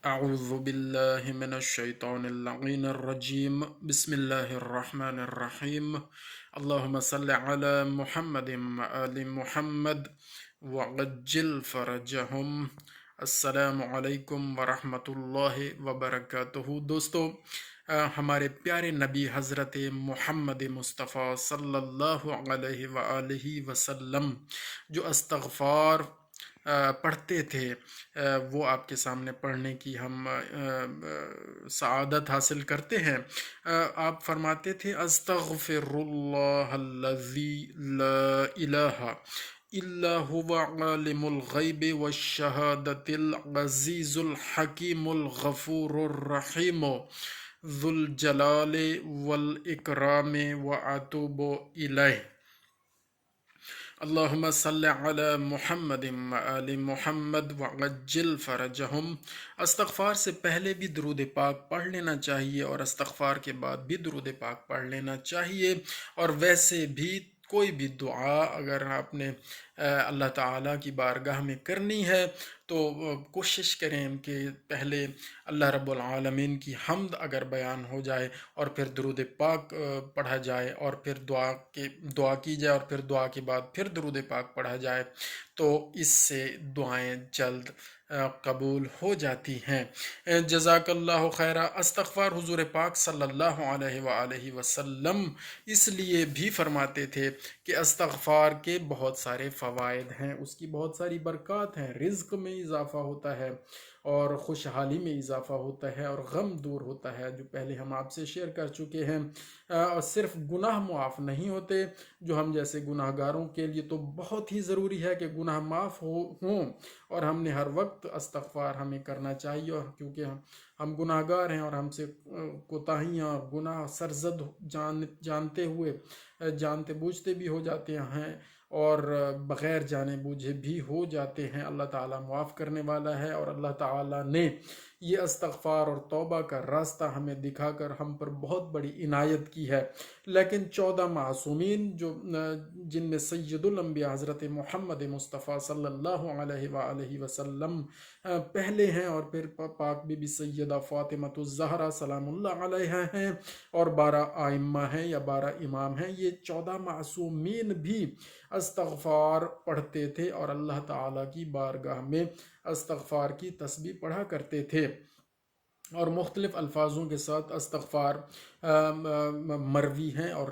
أعوذ بالله من الشيطان اللعين الرجيم بسم الله الرحمن الرحيم اللهم صل على محمد وآل محمد وعجل فرجهم السلام علیکم ورحمۃ اللہ وبرکاتہ۔ دوستو، ہمارے پیارے نبی حضرت محمد مصطفیٰ صلی اللہ علیہ وآلہ وسلم جو استغفار پڑھتے تھے، وہ آپ کے سامنے پڑھنے کی ہم سعادت حاصل کرتے ہیں۔ آپ فرماتے تھے استغفر اللہ الذی لا الہ الا هو عالم الغیب والشہادۃ العزیز الحکیم الغفور الرحیم ذو الجلال والاکرام واتوب الیہ۔ اللہم صلی علی محمد وآل محمد وعجل فرجہم۔ استغفار سے پہلے بھی درود پاک پڑھ لینا چاہیے اور استغفار کے بعد بھی درود پاک پڑھ لینا چاہیے، اور ویسے بھی کوئی بھی دعا اگر آپ نے اللہ تعالیٰ کی بارگاہ میں کرنی ہے تو کوشش کریں کہ پہلے اللہ رب العالمین کی حمد اگر بیان ہو جائے اور پھر درود پاک پڑھا جائے، اور پھر دعا کی جائے، اور پھر دعا کے بعد پھر درود پاک پڑھا جائے، تو اس سے دعائیں جلد قبول ہو جاتی ہیں۔ جزاک اللہ خیرہ۔ استغفار حضور پاک صلی اللہ علیہ وآلہ وسلم اس لیے بھی فرماتے تھے کہ استغفار کے بہت سارے فوائد ہیں، اس کی بہت ساری برکات ہیں۔ رزق میں اضافہ ہوتا ہے، اور خوشحالی میں اضافہ ہوتا ہے، اور غم دور ہوتا ہے، جو پہلے ہم آپ سے شیئر کر چکے ہیں۔ اور صرف گناہ معاف نہیں ہوتے، جو ہم جیسے گناہ گاروں کے لیے تو بہت ہی ضروری ہے کہ گناہ معاف ہوں، اور ہم نے ہر وقت استغفار ہمیں کرنا چاہیے، اور کیونکہ ہم گناہ گار ہیں اور ہم سے کوتاہیاں گناہ سرزد جانتے ہوئے جانتے بوجھتے بھی ہو جاتے ہیں، اور بغیر جانے بوجھے بھی ہو جاتے ہیں۔ اللہ تعالیٰ معاف کرنے والا ہے، اور اللہ تعالیٰ نے یہ استغفار اور توبہ کا راستہ ہمیں دکھا کر ہم پر بہت بڑی عنایت کی ہے۔ لیکن 14 معصومین جن میں سید الانبیاء حضرت محمد مصطفیٰ صلی اللہ علیہ وآلہ وسلم پہلے ہیں، اور پھر پاک بی بی سیدہ فاطمۃ الزہرا سلام اللہ علیہ ہیں، اور 12 ائمہ ہیں یا 12 امام ہیں، یہ 14 معصومین بھی استغفار پڑھتے تھے اور اللہ تعالیٰ کی بارگاہ میں استغفار کی تسبیح پڑھا کرتے تھے، اور مختلف الفاظوں کے ساتھ استغفار مروی ہیں، اور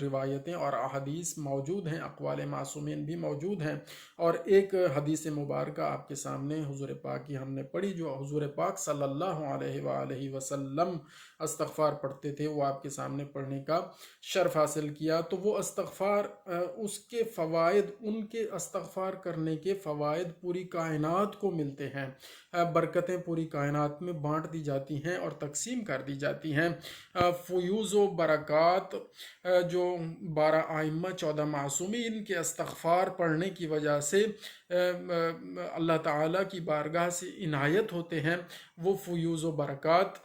روایتیں اور احادیث موجود ہیں، اقوال معصومین بھی موجود ہیں۔ اور ایک حدیث مبارکہ آپ کے سامنے حضور پاک کی ہم نے پڑھی، جو حضور پاک صلی اللہ علیہ وآلہ وسلم استغفار پڑھتے تھے، وہ آپ کے سامنے پڑھنے کا شرف حاصل کیا۔ تو وہ استغفار، اس کے فوائد، ان کے استغفار کرنے کے فوائد پوری کائنات کو ملتے ہیں، برکتیں پوری کائنات میں بانٹ دی جاتی ہیں اور تقسیم کر دی جاتی ہیں۔ فیوز و برکات جو 12 ائمہ 14 معصومین کے استغفار پڑھنے کی وجہ سے اللہ تعالیٰ کی بارگاہ سے عنایت ہوتے ہیں، وہ فیوز و برکات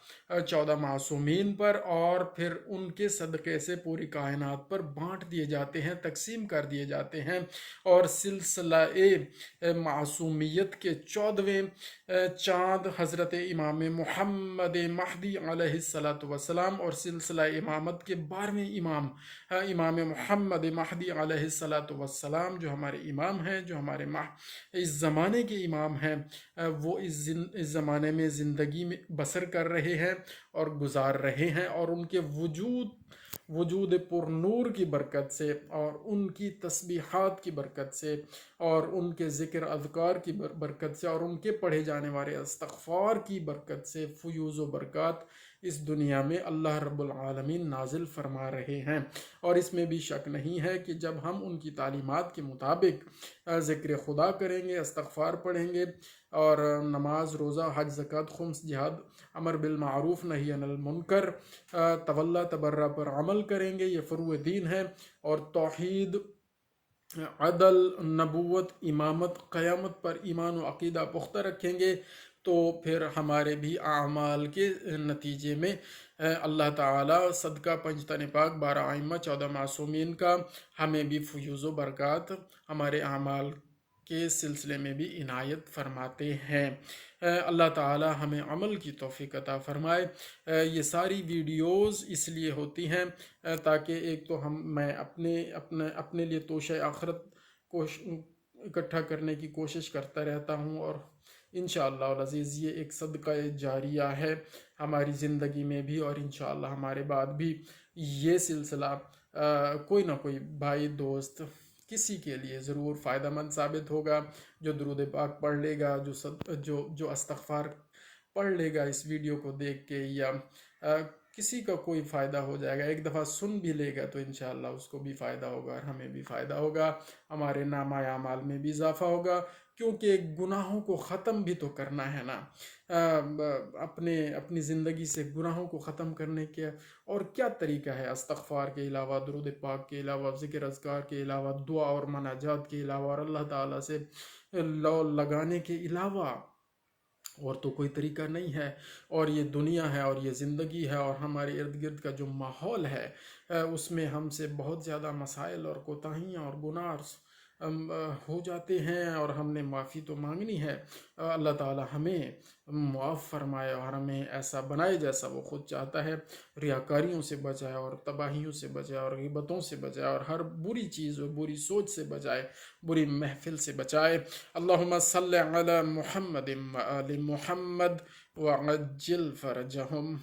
14 معصومین پر اور پھر ان کے صدقے سے پوری کائنات پر بانٹ دیے جاتے ہیں، تقسیم کر دیے جاتے ہیں۔ اور سلسلہ معصومیت کے 14ویں چاند حضرت امام محمد مہدی علیہ السلام، اور سلسلہ امامت کے 12ویں امام محمد مہدی علیہ السلام، جو ہمارے امام ہیں، جو ہمارے اس زمانے کے امام ہیں، وہ اس زمانے میں زندگی میں بسر کر رہے ہیں اور گزار رہے ہیں، اور ان کے وجود پر نور کی برکت سے، اور ان کی تسبیحات کی برکت سے، اور ان کے ذکر اذکار کی برکت سے، اور ان کے پڑھے جانے والے استغفار کی برکت سے فیوز و برکات اس دنیا میں اللہ رب العالمین نازل فرما رہے ہیں۔ اور اس میں بھی شک نہیں ہے کہ جب ہم ان کی تعلیمات کے مطابق ذکر خدا کریں گے، استغفار پڑھیں گے، اور نماز، روزہ، حج، زکوٰۃ، خمس، جہاد، امر بالمعروف نہی عن المنکر، تولی تبرہ پر عمل کریں گے، یہ فروع دین ہے، اور توحید، عدل، نبوت، امامت، قیامت پر ایمان و عقیدہ پختہ رکھیں گے، تو پھر ہمارے بھی اعمال کے نتیجے میں اللہ تعالیٰ صدقہ پنجتن پاک 12 ائمہ 14 معصومین کا ہمیں بھی فیوز و برکات ہمارے اعمال کے سلسلے میں بھی عنایت فرماتے ہیں۔ اللہ تعالی ہمیں عمل کی توفیق عطا فرمائے۔ یہ ساری ویڈیوز اس لیے ہوتی ہیں تاکہ ایک تو میں اپنے لیے توشہ آخرت کو اکٹھا کرنے کی کوشش کرتا رہتا ہوں، اور انشاءاللہ العزیز یہ ایک صدقہ جاریہ ہے ہماری زندگی میں بھی، اور انشاءاللہ ہمارے بعد بھی یہ سلسلہ کوئی نہ کوئی بھائی دوست کسی کے لیے ضرور فائدہ مند ثابت ہوگا۔ جو درود پاک پڑھ لے گا، جو استغفار پڑھ لے گا اس ویڈیو کو دیکھ کے، یا کسی کا کوئی فائدہ ہو جائے گا، ایک دفعہ سن بھی لے گا تو انشاءاللہ اس کو بھی فائدہ ہوگا اور ہمیں بھی فائدہ ہوگا، ہمارے نامہ اعمال میں بھی اضافہ ہوگا، کیونکہ گناہوں کو ختم بھی تو کرنا ہے نا۔ اپنی زندگی سے گناہوں کو ختم کرنے کے اور کیا طریقہ ہے؟ استغفار کے علاوہ، درود پاک کے علاوہ، ذکر اذکار کے علاوہ، دعا اور مناجات کے علاوہ، اور اللہ تعالیٰ سے لو لگانے کے علاوہ اور تو کوئی طریقہ نہیں ہے۔ اور یہ دنیا ہے اور یہ زندگی ہے اور ہمارے ارد گرد کا جو ماحول ہے اس میں ہم سے بہت زیادہ مسائل اور کوتاہیاں اور گناہ ہو جاتے ہیں، اور ہم نے معافی تو مانگنی ہے۔ اللہ تعالی ہمیں معاف فرمائے اور ہمیں ایسا بنائے جیسا وہ خود چاہتا ہے، ریاکاریوں سے بچائے اور تباہیوں سے بچائے اور غیبتوں سے بچائے اور ہر بری چیز اور بری سوچ سے بچائے، بری محفل سے بچائے۔ اللہم صلی علی محمد وآل محمد وعجل فرجہم۔